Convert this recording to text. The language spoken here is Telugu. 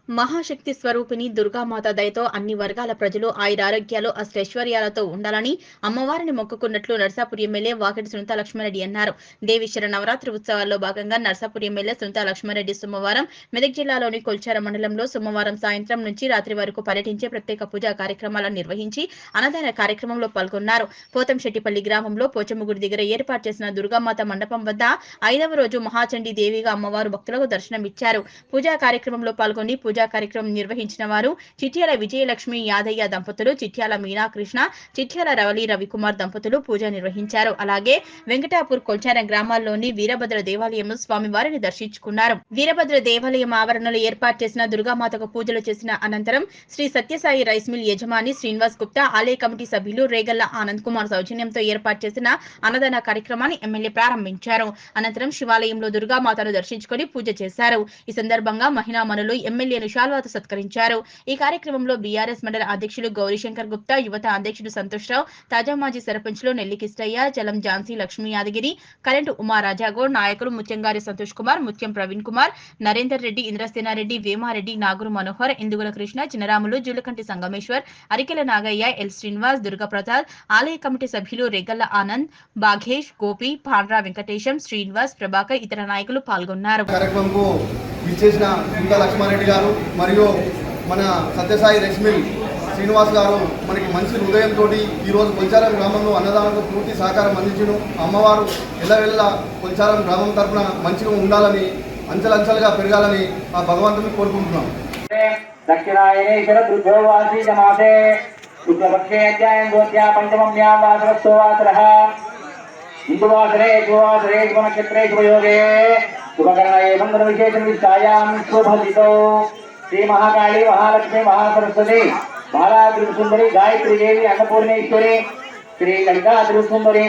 మహాశక్తి స్వరూపిణి దుర్గామాత దయతో అన్ని వర్గాల ప్రజలు ఆయురారోగ్యాలు అష్టైశ్వర్యాలతో ఉండాలని అమ్మవారిని మొక్కుకున్నట్లు నర్సాపురి ఎమ్మెల్యే వాకిటి సునీతా లక్ష్మారెడ్డి అన్నారు. దేవీశ్వర నవరాత్రి ఉత్సవాల్లో భాగంగా నర్సాపురి ఎమ్మెల్యే సునీతా లక్ష్మారెడ్డి సోమవారం మెదక్ జిల్లాలోని కొల్చార మండలంలో సోమవారం సాయంత్రం నుంచి రాత్రి వరకు పర్యటించి ప్రత్యేక పూజా కార్యక్రమాలను నిర్వహించి అన్నదాన కార్యక్రమంలో పాల్గొన్నారు. పోతంశెట్టిపల్లి గ్రామంలో పోచమ్మగుడి దగ్గర ఏర్పాటు చేసిన దుర్గామాత మండపం వద్ద 5వ రోజు మహాచండీ దేవిగా అమ్మవారు భక్తులకు దర్శనమిచ్చారు. పూజా కార్యక్రమంలో పాల్గొని పూజా కార్యక్రమం నిర్వహించిన వారు చిట్యాల విజయలక్ష్మి యాదయ్య దంపతులు, చిట్యాల మీనాకృష్ణ, చిట్యాల రవలి రవికుమార్ దంపతులు పూజ నిర్వహించారు. అలాగే వెంకటాపూర్ కొల్చార గ్రామాల్లోని వీరభద్ర దేవాలయంలో స్వామివారిని దర్శించుకున్నారు. వీరభద్ర దేవాలయం ఆవరణలో ఏర్పాటు చేసిన దుర్గామాతకు పూజలు చేసిన అనంతరం శ్రీ సత్యసాయి రైస్ మిల్ యజమాని శ్రీనివాస్ గుప్తా, ఆలయ కమిటీ సభ్యులు రేగల్ల ఆనంద్ కుమార్ సౌజన్యంతో ఏర్పాటు చేసిన అన్నదాన కార్యక్రమాన్ని ఎమ్మెల్యే ప్రారంభించారు. అనంతరం శివాలయంలో దుర్గామాతను దర్శించుకుని పూజ చేశారు. ఈ సందర్భంగా మహిళామణులు ఎమ్మెల్యేను శాల్వాతో సత్కరించారు. ఈ కార్యక్రమంలో బీఆర్ఎస్ మండల అధ్యక్షులు గౌరీశంకర్ గుప్తా, యువత అధ్యక్షుడు సంతోష్ రావు, తాజా మాజీ సర్పంచ్లు నెల్లికిష్టయ్య, జలం ఝాన్సీ లక్ష్మీ యాదగిరి, కరెంటు ఉమా రాజాగౌడ్, నాయకులు ముత్యంగారి సంతోష్ కుమార్, ముత్యం ప్రవీణ్ కుమార్, నరేందర్ రెడ్డి, ఇంద్రసేనారెడ్డి, వేమారెడ్డి, నాగురు మనోహర్, ఇందుగుల కృష్ణ, చినరాములు, జూలకంటి సంగమేశ్వర్, అరికెల నాగయ్య, ఎల్ శ్రీనివాస్, దుర్గాప్రసాద్, ఆలయ కమిటీ సభ్యులు రేగల్ల ఆనంద్, బాఘేష్, గోపి, పాండ్రా వెంకటేశం, శ్రీనివాస్, ప్రభాకర్, ఇతర నాయకులు పాల్గొన్నారు. విచ్చేసిన సునీతా లక్ష్మారెడ్డి గారు మరియు మన సత్యసాయి రైస్ మిల్ శ్రీనివాస్ గారు మనకి మంచి హృదయంతో ఈరోజు కొల్చారం గ్రామంలో అన్నదానంలో పూర్తి సహకారం అందించను. అమ్మవారు ఎల్లవెల్ల కొల్చారం గ్రామం తరఫున మంచిగా ఉండాలని, అంచెలంచెలుగా పెరగాలని ఆ భగవంతుని కోరుకుంటున్నాం. దక్షిణాయనేశ్వర దుర్గోవాసీ సమాసే ఉత్తపక్షే అధ్యాయం గోత్యా పంచమమ్యాం వాసరస్తో వాసరః హిందువాసరే శుభవాసరే శుభనక్షత్రే శుభయోగే శుభకరణే మంగళ విశేష విస్తాయాం శుభదితో శ్రీ మహాకాళి మహాలక్ష్మి మహాసరస్వతి బాలా త్రిపుర సుందరి గాయత్రీ దేవి అన్నపూర్ణేశ్వరి శ్రీ లలితా త్రిపుర సుందరి